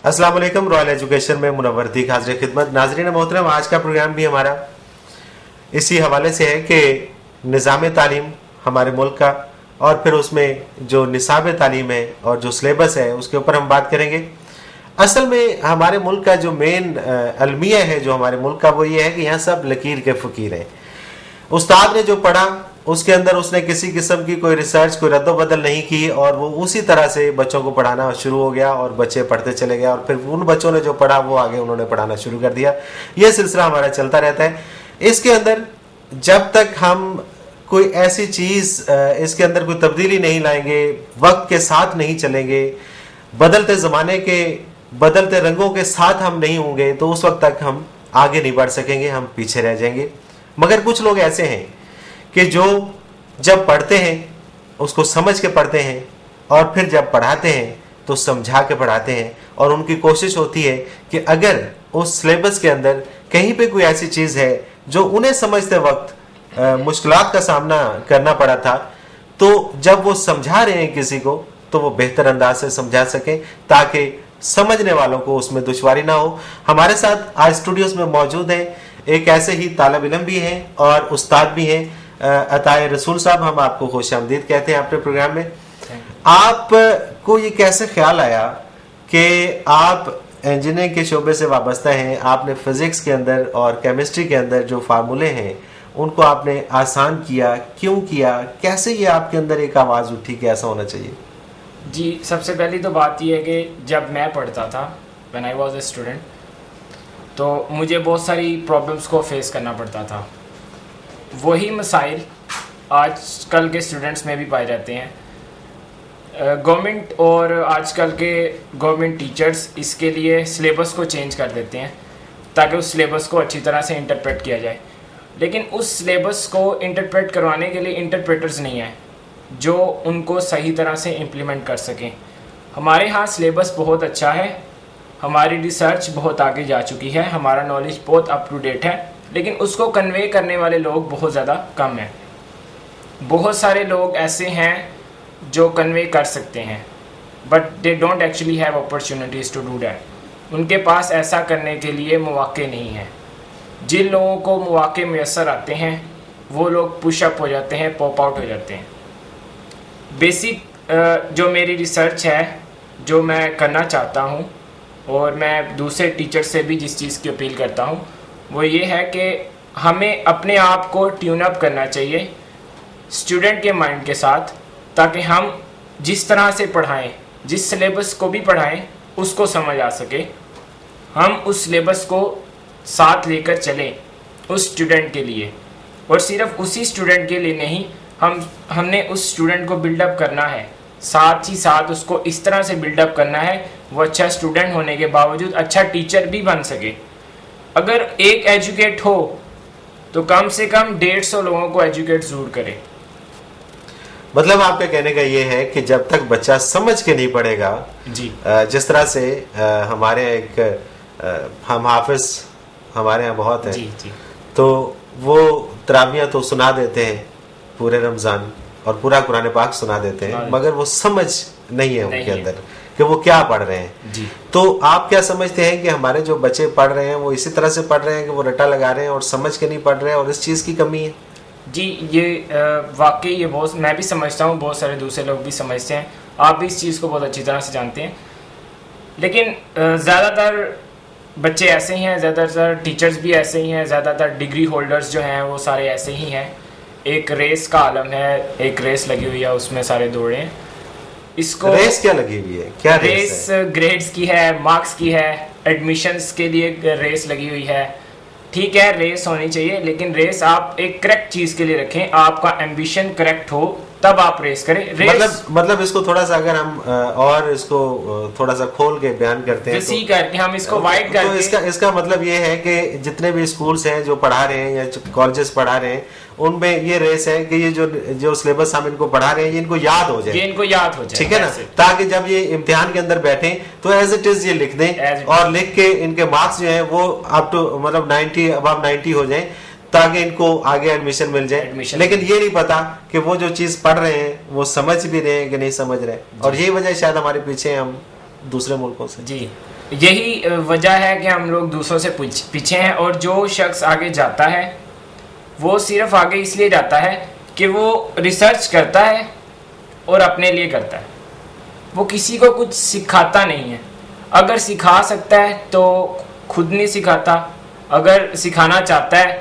अस्सलाम वालेकुम। Royal education में मुनव्वरती हाज़िर खिदमत। नाज़रीन मोहतरम, आज का प्रोग्राम भी हमारा इसी हवाले से है कि निज़ाम तालीम हमारे मुल्क का और फिर उसमें जो निसाब तालीम है और जो सिलेबस है उसके ऊपर हम बात करेंगे। असल में हमारे मुल्क का जो मेन अलमिया है जो हमारे मुल्क का, वो ये है कि यहाँ सब लकीर के फ़कीर हैं। उस्ताद ने जो पढ़ा उसके अंदर उसने किसी किस्म की कोई रिसर्च, कोई रद्द-बदल नहीं की और वो उसी तरह से बच्चों को पढ़ाना शुरू हो गया और बच्चे पढ़ते चले गए और फिर उन बच्चों ने जो पढ़ा वो आगे उन्होंने पढ़ाना शुरू कर दिया। ये सिलसिला हमारा चलता रहता है। इसके अंदर जब तक हम कोई ऐसी चीज़ इसके अंदर कोई तब्दीली नहीं लाएंगे, वक्त के साथ नहीं चलेंगे, बदलते ज़माने के बदलते रंगों के साथ हम नहीं होंगे, तो उस वक्त तक हम आगे नहीं बढ़ सकेंगे, हम पीछे रह जाएंगे। मगर कुछ लोग ऐसे हैं कि जो जब पढ़ते हैं उसको समझ के पढ़ते हैं और फिर जब पढ़ाते हैं तो समझा के पढ़ाते हैं और उनकी कोशिश होती है कि अगर उस सिलेबस के अंदर कहीं पे कोई ऐसी चीज़ है जो उन्हें समझते वक्त मुश्किलात का सामना करना पड़ा था, तो जब वो समझा रहे हैं किसी को तो वो बेहतर अंदाज से समझा सकें ताकि समझने वालों को उसमें दुश्वारी ना हो। हमारे साथ आज स्टूडियोज में मौजूद हैं एक ऐसे ही तालिब इल्म भी हैं और उस्ताद भी हैं, अताए रसूल साहब। हम आपको खुशामदीद कहते हैं अपने प्रोग्राम में। आपको ये कैसे ख्याल आया कि आप इंजीनियरिंग के शोबे से वाबस्ता हैं, आपने फिजिक्स के अंदर और केमिस्ट्री के अंदर जो फार्मूले हैं उनको आपने आसान किया, क्यों किया, कैसे ये आपके अंदर एक आवाज़ उठी कि ऐसा होना चाहिए? जी, सबसे पहली तो बात यह है कि जब मैं पढ़ता था, when I was a student, तो मुझे बहुत सारी प्रॉब्लम्स को फेस करना पड़ता था। वही मसाइल आजकल के स्टूडेंट्स में भी पाए जाते हैं। गवर्नमेंट और आजकल के गवर्नमेंट टीचर्स इसके लिए सिलेबस को चेंज कर देते हैं ताकि उस सिलेबस को अच्छी तरह से इंटरप्रेट किया जाए, लेकिन उस सिलेबस को इंटरप्रेट करवाने के लिए इंटरप्रेटर्स नहीं हैं जो उनको सही तरह से इम्प्लीमेंट कर सकें। हमारे यहाँ सिलेबस बहुत अच्छा है, हमारी रिसर्च बहुत आगे जा चुकी है, हमारा नॉलेज बहुत अप टू डेट है, लेकिन उसको कन्वे करने वाले लोग बहुत ज़्यादा कम हैं। बहुत सारे लोग ऐसे हैं जो कन्वे कर सकते हैं but they don't actually have opportunities to do that. उनके पास ऐसा करने के लिए मौके नहीं हैं। जिन लोगों को मौके मैसर आते हैं वो लोग पुशअप हो जाते हैं, पॉप आउट हो जाते हैं। बेसिक जो मेरी रिसर्च है, जो मैं करना चाहता हूँ और मैं दूसरे टीचर से भी जिस चीज़ की अपील करता हूँ वो ये है कि हमें अपने आप को ट्यून अप करना चाहिए स्टूडेंट के माइंड के साथ, ताकि हम जिस तरह से पढ़ाएं, जिस सिलेबस को भी पढ़ाएं उसको समझ आ सके। हम उस सिलेबस को साथ लेकर चलें उस स्टूडेंट के लिए, और सिर्फ उसी स्टूडेंट के लिए नहीं, हमने उस स्टूडेंट को बिल्डअप करना है, साथ ही साथ उसको इस तरह से बिल्डअप करना है वो अच्छा स्टूडेंट होने के बावजूद अच्छा टीचर भी बन सके। अगर एक एजुकेट हो तो कम से कम 150 लोगों को एजुकेट जरूर करे। मतलब आपका कहने का ये है कि जब तक बच्चा समझ के नहीं पढ़ेगा, जी, जिस तरह से हमारे हम हाफिज हमारे यहाँ बहुत है, जी जी, तो वो तरावियाँ तो सुना देते हैं पूरे रमज़ान और पूरा कुरान पाक सुना देते हैं, मगर वो समझ नहीं है उनके अंदर कि वो क्या पढ़ रहे हैं। जी। तो आप क्या समझते हैं कि हमारे जो बच्चे पढ़ रहे हैं वो इसी तरह से पढ़ रहे हैं कि वो रट्टा लगा रहे हैं और समझ के नहीं पढ़ रहे हैं और इस चीज़ की कमी है? जी, ये वाकई ये बहुत, मैं भी समझता हूँ, बहुत सारे दूसरे लोग भी समझते हैं, आप भी इस चीज़ को बहुत अच्छी तरह से जानते हैं। लेकिन ज़्यादातर बच्चे ऐसे ही हैं, ज़्यादातर टीचर्स भी ऐसे ही हैं, ज़्यादातर डिग्री होल्डर्स जो हैं वो सारे ऐसे ही हैं। एक रेस का आलम है, एक रेस लगी हुई है, उसमें सारे दौड़ रहे हैं। इसको रेस क्या लगी हुई है? क्या रेस है? ग्रेड्स की है, मार्क्स की है, एडमिशन्स के लिए रेस लगी हुई है। ठीक है, रेस होनी चाहिए, लेकिन रेस आप एक करेक्ट चीज़ के लिए रखें, आपका एम्बिशन करेक्ट हो तब आप रेस करें। रेस मतलब इसको थोड़ा सा अगर हम और इसको थोड़ा सा खोल के बयान करते हैं तो करके हम इसको वाइड करके, तो इसका मतलब ये है कि जितने भी स्कूल्स हैं जो पढ़ा रहे हैं या कॉलेजेस पढ़ा रहे हैं उनमें ये रेस है कि ये जो सिलेबस हम इनको पढ़ा रहे हैं ये इनको याद हो जाए, ये इनको याद हो जाए, ठीक है ना, ताकि जब ये इम्तिहान के अंदर बैठे तो एज इट इज ये लिख दें और लिख के इनके मार्क्स जो है वो अप टू मतलब 90 अबव 90 हो जाए ताकि इनको आगे एडमिशन मिल जाए। लेकिन ये नहीं पता कि वो जो चीज पढ़ रहे हैं वो समझ भी रहे हैं कि नहीं समझ रहे, और यही वजह शायद हमारे पीछे हम दूसरे मुल्कों से। जी, यही वजह है कि हम लोग दूसरों से पीछे हैं। और जो शख्स आगे जाता है वो सिर्फ आगे इसलिए जाता है कि वो रिसर्च करता है और अपने लिए करता है, वो किसी को कुछ सिखाता नहीं है। अगर सिखा सकता है तो खुद नहीं सिखाता, अगर सिखाना चाहता है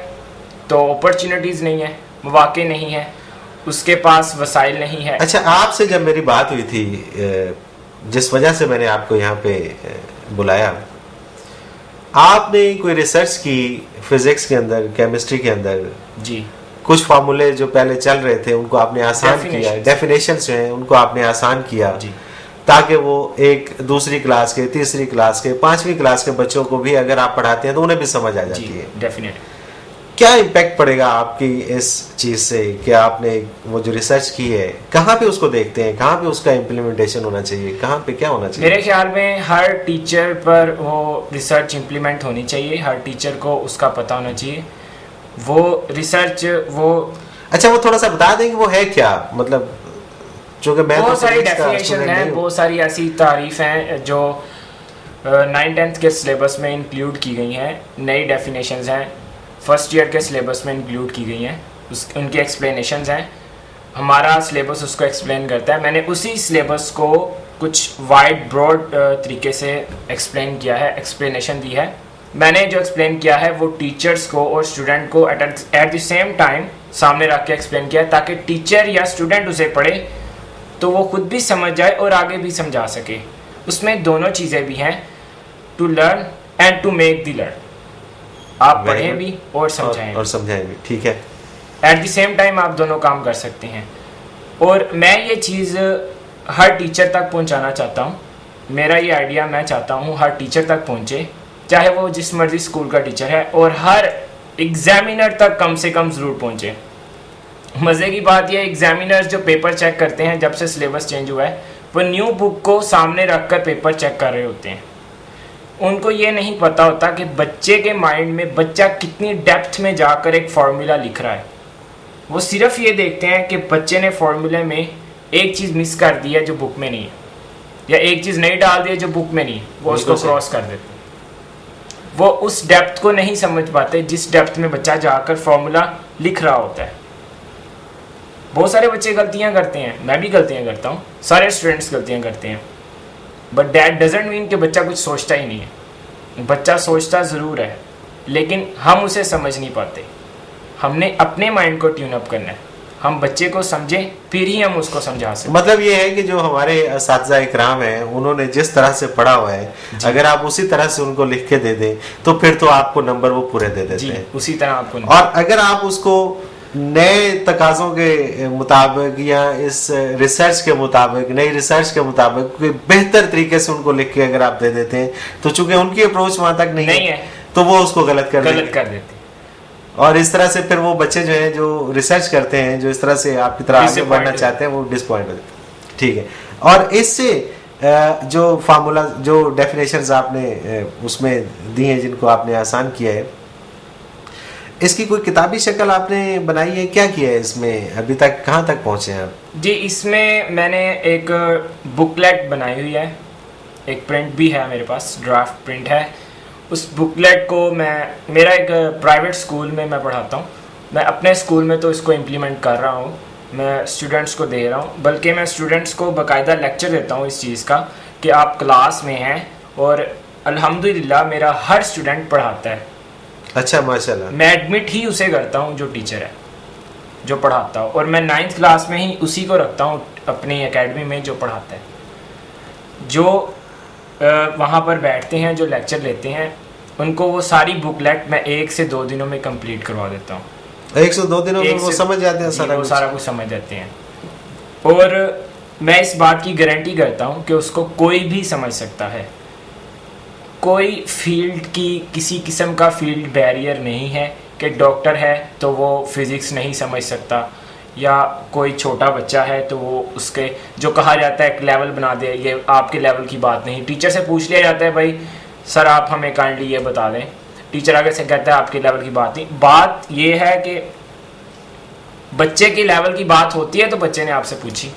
तो अपॉर्चुनिटीज़ नहीं है, मौके नहीं है, उसके पास वसाइल नहीं है। अच्छा, आपसे जब मेरी बात हुई थी, जिस वजह से मैंने आपको यहाँ पे बुलाया, आपने कोई रिसर्च की फिजिक्स के अंदर, केमिस्ट्री के अंदर जी, कुछ फार्मूले जो पहले चल रहे थे उनको आपने आसान किया, डेफिनेशंस जो हैं उनको आपने आसान किया जी, ताकि वो एक दूसरी क्लास के, तीसरी क्लास के, 5वीं क्लास के बच्चों को भी अगर आप पढ़ाते हैं तो उन्हें भी समझ आ जाती है। डेफिनेट। क्या इम्पैक्ट पड़ेगा आपकी इस चीज से कि आपने वो जो रिसर्च की है, कहाँ पे उसको देखते हैं, कहाँ पे उसका इम्प्लीमेंटेशन होना चाहिए, कहाँ पे क्या होना चाहिए? मेरे ख्याल में हर टीचर पर वो रिसर्च इम्प्लीमेंट होनी चाहिए, हर टीचर को उसका पता होना चाहिए वो रिसर्च वो। अच्छा, वो थोड़ा सा बता देंगे वो है क्या, मतलब चूंकि मैं बहुत तो सारी physics का डेफिनेशन student हैं, नहीं हूँ। बहुत सारी ऐसी तारीफ हैं जो 9th-10th के सिलेबस में इंक्लूड की गई हैं, नई डेफिनेशंस हैं, फर्स्ट ईयर के सिलेबस में इंक्लूड की गई हैं, उनकी एक्सप्लेनेशंस हैं। हमारा सिलेबस उसको एक्सप्लेन करता है। मैंने उसी सिलेबस को कुछ वाइड ब्रॉड तरीके से एक्सप्लेन किया है, एक्सप्लेनेशन दी है। मैंने जो एक्सप्लेन किया है वो टीचर्स को और स्टूडेंट को एट द सेम टाइम सामने रख के एक्सप्लेन किया है, ताकि टीचर या स्टूडेंट उसे पढ़े तो वो खुद भी समझ जाए और आगे भी समझा सके। उसमें दोनों चीज़ें भी हैं, to learn and to make the learn. आप पढ़ें भी और समझाएं और समझाएं भी, ठीक है। एट द सेम टाइम आप दोनों काम कर सकते हैं। और मैं ये चीज़ हर टीचर तक पहुंचाना चाहता हूं। मेरा ये आइडिया मैं चाहता हूं हर टीचर तक पहुंचे, चाहे वो जिस मर्जी स्कूल का टीचर है, और हर एग्जामिनर तक कम से कम ज़रूर पहुंचे। मज़े की बात यह, एग्जामिनर्स जो पेपर चेक करते हैं जब से सिलेबस चेंज हुआ है, वो न्यू बुक को सामने रख कर पेपर चेक कर रहे होते हैं। उनको ये नहीं पता होता कि बच्चे के माइंड में बच्चा कितनी डेप्थ में जाकर एक फार्मूला लिख रहा है। वो सिर्फ ये देखते हैं कि बच्चे ने फार्मूले में एक चीज़ मिस कर दी है जो बुक में नहीं है, या एक चीज़ नहीं डाल दी है जो बुक में नहीं है, वो उसको क्रॉस कर देते हैं। वो उस डेप्थ को नहीं समझ पाते जिस डेप्थ में बच्चा जाकर फार्मूला लिख रहा होता है। बहुत सारे बच्चे गलतियां करते हैं, मैं भी गलतियां करता हूँ, सारे स्टूडेंट्स गलतियां करते हैं, बट दैट डजंट मीन कि बच्चा कुछ सोचता ही नहीं है। बच्चा सोचता ज़रूर है, लेकिन हम उसे समझ नहीं पाते। हमने अपने माइंड को ट्यून अप करना है, हम बच्चे को समझें फिर ही हम उसको समझा सकते। मतलब ये है कि जो हमारे असातिज़ा इकराम हैं उन्होंने जिस तरह से पढ़ा हुआ है, अगर आप उसी तरह से उनको लिख के दे दें तो फिर तो आपको नंबर वो पूरे दे देते हैं। उसी तरह आपको। और अगर आप उसको नए तकाज़ों के मुताबिक या इस रिसर्च के मुताबिक, नई रिसर्च के मुताबिक बेहतर तरीके से उनको लिख के अगर आप दे देते हैं, तो चूंकि उनकी अप्रोच वहां तक नहीं है तो वो उसको गलत कर देते हैं। और इस तरह से फिर वो बच्चे जो हैं, जो रिसर्च करते हैं, जो इस तरह से आपकी तरह आगे बढ़ना चाहते हैं, वो डिसपॉइंट हो जाते हैं। ठीक है। और इससे जो फार्मूला, जो डेफिनेशंस आपने उसमें दी हैं, जिनको आपने आसान किया है, इसकी कोई किताबी शक्ल आपने बनाई है, क्या किया है इसमें, अभी तक कहाँ तक पहुँचे हैं आप? जी, इसमें मैंने एक बुकलेट बनाई हुई है, एक प्रिंट भी है मेरे पास, ड्राफ्ट प्रिंट है। उस बुकलेट को मेरा एक प्राइवेट स्कूल में मैं पढ़ाता हूँ, मैं अपने स्कूल में तो इसको इम्प्लीमेंट कर रहा हूँ, मैं स्टूडेंट्स को दे रहा हूँ, बल्कि मैं स्टूडेंट्स को बाकायदा लेक्चर देता हूँ इस चीज़ का कि आप क्लास में हैं और अल्हम्दुलिल्लाह मेरा हर स्टूडेंट पढ़ाता है। अच्छा, माशाल्लाह। मैं एडमिट ही उसे करता हूँ जो टीचर है, जो पढ़ाता हो, और मैं 9th क्लास में ही उसी को रखता हूँ अपनी एकेडमी में जो पढ़ाता है। जो वहाँ पर बैठते हैं, जो लेक्चर लेते हैं, उनको वो सारी बुकलेट मैं 1 से 2 दिनों में कंप्लीट करवा देता हूँ। 1 से 2 दिनों में वो समझ जाते हैं, सारा कुछ समझ जाते हैं। और मैं इस बात की गारंटी करता हूँ कि उसको कोई भी समझ सकता है। कोई फील्ड की, किसी किस्म का फील्ड बैरियर नहीं है कि डॉक्टर है तो वो फिज़िक्स नहीं समझ सकता, या कोई छोटा बच्चा है तो वो उसके, जो कहा जाता है एक लेवल बना दे, ये आपके लेवल की बात नहीं। टीचर से पूछ लिया जाता है, भाई सर आप हमें काइंडली ये बता दें, टीचर आगे से कहता है आपके लेवल की बात नहीं। बात ये है कि बच्चे के लेवल की बात होती है तो बच्चे ने आपसे पूछी।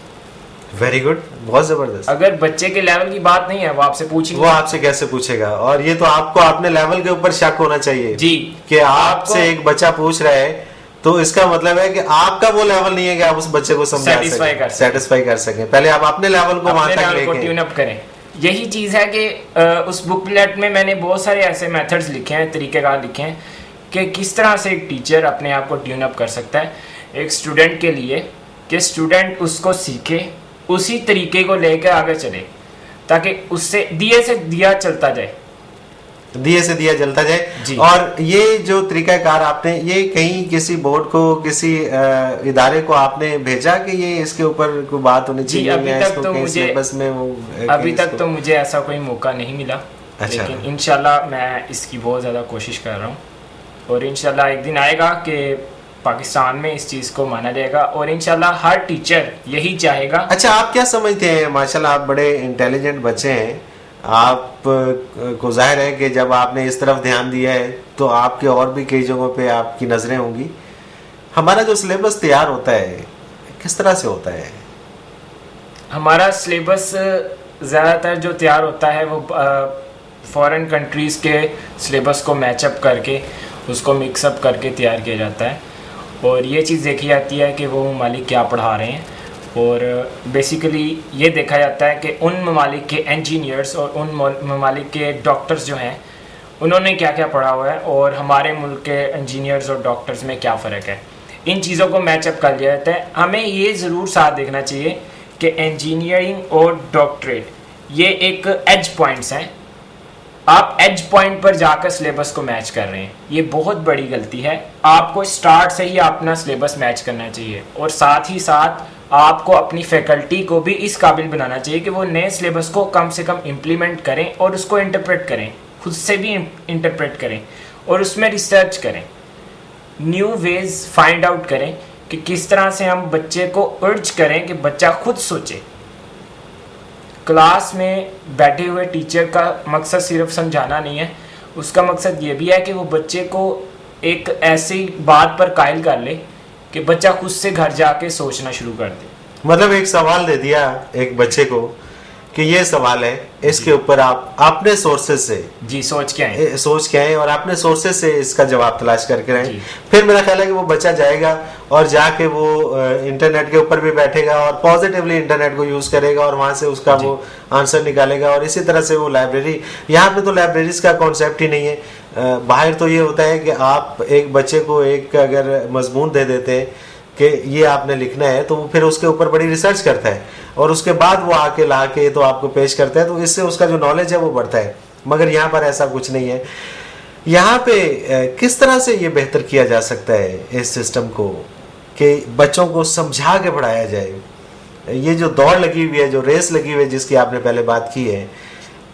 वेरी गुड, बहुत जबरदस्त। अगर बच्चे के लेवल की बात नहीं है वो आपसे पूछेंगे, वो आपसे कैसे पूछेगा? और ये तो आपको अपने लेवल के ऊपर शक होना चाहिए जी कि आपसे एक बच्चा पूछ रहा है, तो इसका मतलब है कि आपका वो लेवल नहीं है कि आप उस बच्चे को समझा सकें, सेटिस्फाई कर सकें। पहले आप अपने लेवल को वहां तक लेके ट्यून अप करें। यही चीज है कि उस बुकलेट में मैंने बहुत सारे ऐसे मेथड्स लिखे हैं, तरीकेकार लिखे हैं कि किस तरह से एक टीचर अपने आप को ट्यून अप कर सकता है एक स्टूडेंट के लिए, कि स्टूडेंट उसको सीखे, उसी तरीके को लेकर आगे चले, ताकि उससे दिए से दिया चलता जाए, दिए से दिया जलता जाए। और ये जो तरीकाकार आपने ये कहीं किसी बोर्ड को, किसी इदारे को आपने भेजा कि ये इसके ऊपर कोई बात होनी चाहिए? अभी तक तो मुझे ऐसा कोई मौका नहीं मिला। अच्छा। लेकिन इंशाल्लाह मैं इसकी बहुत ज़्यादा कोशिश कर रहा हूँ, और इंशाल्लाह एक दिन आएगा कि पाकिस्तान में इस चीज़ को माना जाएगा, और इंशाल्लाह हर टीचर यही चाहेगा। अच्छा, आप क्या समझते हैं? माशाल्लाह आप बड़े इंटेलिजेंट बच्चे हैं, आप को जाहिर है कि जब आपने इस तरफ ध्यान दिया है तो आपके और भी कई जगहों पे आपकी नज़रें होंगी। हमारा जो सिलेबस तैयार होता है किस तरह से होता है? हमारा सिलेबस ज़्यादातर जो तैयार होता है वो फॉरेन कंट्रीज़ के सिलेबस को मैचअप करके उसको मिक्सअप करके तैयार किया जाता है, और ये चीज़ देखी जाती है कि वो ममालिक क्या पढ़ा रहे हैं, और बेसिकली ये देखा जाता है कि उन ममालिक के इंजीनियर्स और उन ममालिक के डॉक्टर्स जो हैं उन्होंने क्या क्या पढ़ा हुआ है, और हमारे मुल्क के इंजीनियर्स और डॉक्टर्स में क्या फ़र्क है। इन चीज़ों को मैचअप कर लिया जाता है। हमें ये ज़रूर साथ देखना चाहिए कि इंजीनियरिंग और डॉक्टरेट ये एक एज पॉइंट्स हैं। आप एज पॉइंट पर जाकर सिलेबस को मैच कर रहे हैं, ये बहुत बड़ी गलती है। आपको स्टार्ट से ही अपना सिलेबस मैच करना चाहिए, और साथ ही साथ आपको अपनी फैकल्टी को भी इस काबिल बनाना चाहिए कि वो नए सिलेबस को कम से कम इम्प्लीमेंट करें और उसको इंटरप्रेट करें, खुद से भी इंटरप्रेट करें, और उसमें रिसर्च करें, न्यू वेज फाइंड आउट करें कि किस तरह से हम बच्चे को अर्ज करें कि बच्चा खुद सोचे। क्लास में बैठे हुए टीचर का मकसद सिर्फ समझाना नहीं है, उसका मकसद ये भी है कि वो बच्चे को एक ऐसी बात पर कायल कर ले कि बच्चा खुद से घर जाके सोचना शुरू कर दे। मतलब एक सवाल दे दिया एक बच्चे को कि ये सवाल है, इसके ऊपर आप अपने सोर्सेज से जी सोच के आए और अपने सोर्सेज से इसका जवाब तलाश करके रहें। फिर मेरा ख्याल है कि वो बच्चा जाएगा और जाके वो इंटरनेट के ऊपर भी बैठेगा और पॉजिटिवली इंटरनेट को यूज करेगा और वहां से उसका वो आंसर निकालेगा। और इसी तरह से वो लाइब्रेरी, यहाँ पे तो लाइब्रेरीज का कॉन्सेप्ट ही नहीं है। बाहर तो ये होता है कि आप एक बच्चे को एक अगर मजमून दे देते हैं कि ये आपने लिखना है, तो वो फिर उसके ऊपर बड़ी रिसर्च करता है और उसके बाद वो आके ला के तो आपको पेश करता है, तो इससे उसका जो नॉलेज है वो बढ़ता है। मगर यहाँ पर ऐसा कुछ नहीं है। यहाँ पे किस तरह से ये बेहतर किया जा सकता है इस सिस्टम को कि बच्चों को समझा के पढ़ाया जाए। ये जो दौड़ लगी हुई है, जो रेस लगी हुई है जिसकी आपने पहले बात की है,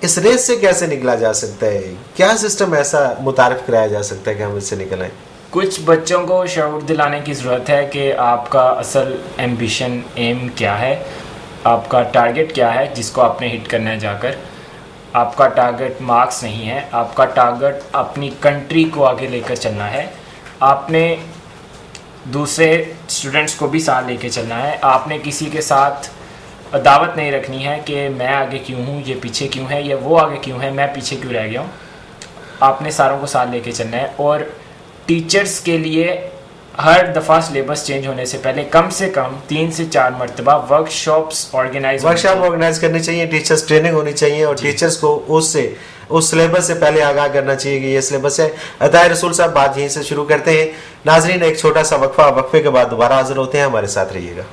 इस रेस से कैसे निकला जा सकता है? क्या सिस्टम ऐसा मुतारिफ कराया जा सकता है कि हम इससे निकल आए? कुछ बच्चों को शऊर दिलाने की ज़रूरत है कि आपका असल एम्बिशन, एम क्या है, आपका टारगेट क्या है जिसको आपने हिट करना है जाकर। आपका टारगेट मार्क्स नहीं है, आपका टारगेट अपनी कंट्री को आगे लेकर चलना है। आपने दूसरे स्टूडेंट्स को भी साथ लेके चलना है। आपने किसी के साथ दावत नहीं रखनी है कि मैं आगे क्यों हूँ, ये पीछे क्यों है, या वो आगे क्यों है, मैं पीछे क्यों रह गया हूँ। आपने सारों को साथ लेके चलना है। और टीचर्स के लिए हर दफ़ा सिलेबस चेंज होने से पहले कम से कम 3 से 4 मरतबा वर्कशॉप ऑर्गेनाइज करनी चाहिए, टीचर्स ट्रेनिंग होनी चाहिए और टीचर्स को उस सिलेबस से पहले आगाह करना चाहिए कि ये सिलेबस है। अताए रसूल साहब, बात यहीं से शुरू करते हैं। नाजरीन, एक छोटा सा वक्फे के बाद दोबारा हाजिर होते हैं, हमारे साथ रहिएगा।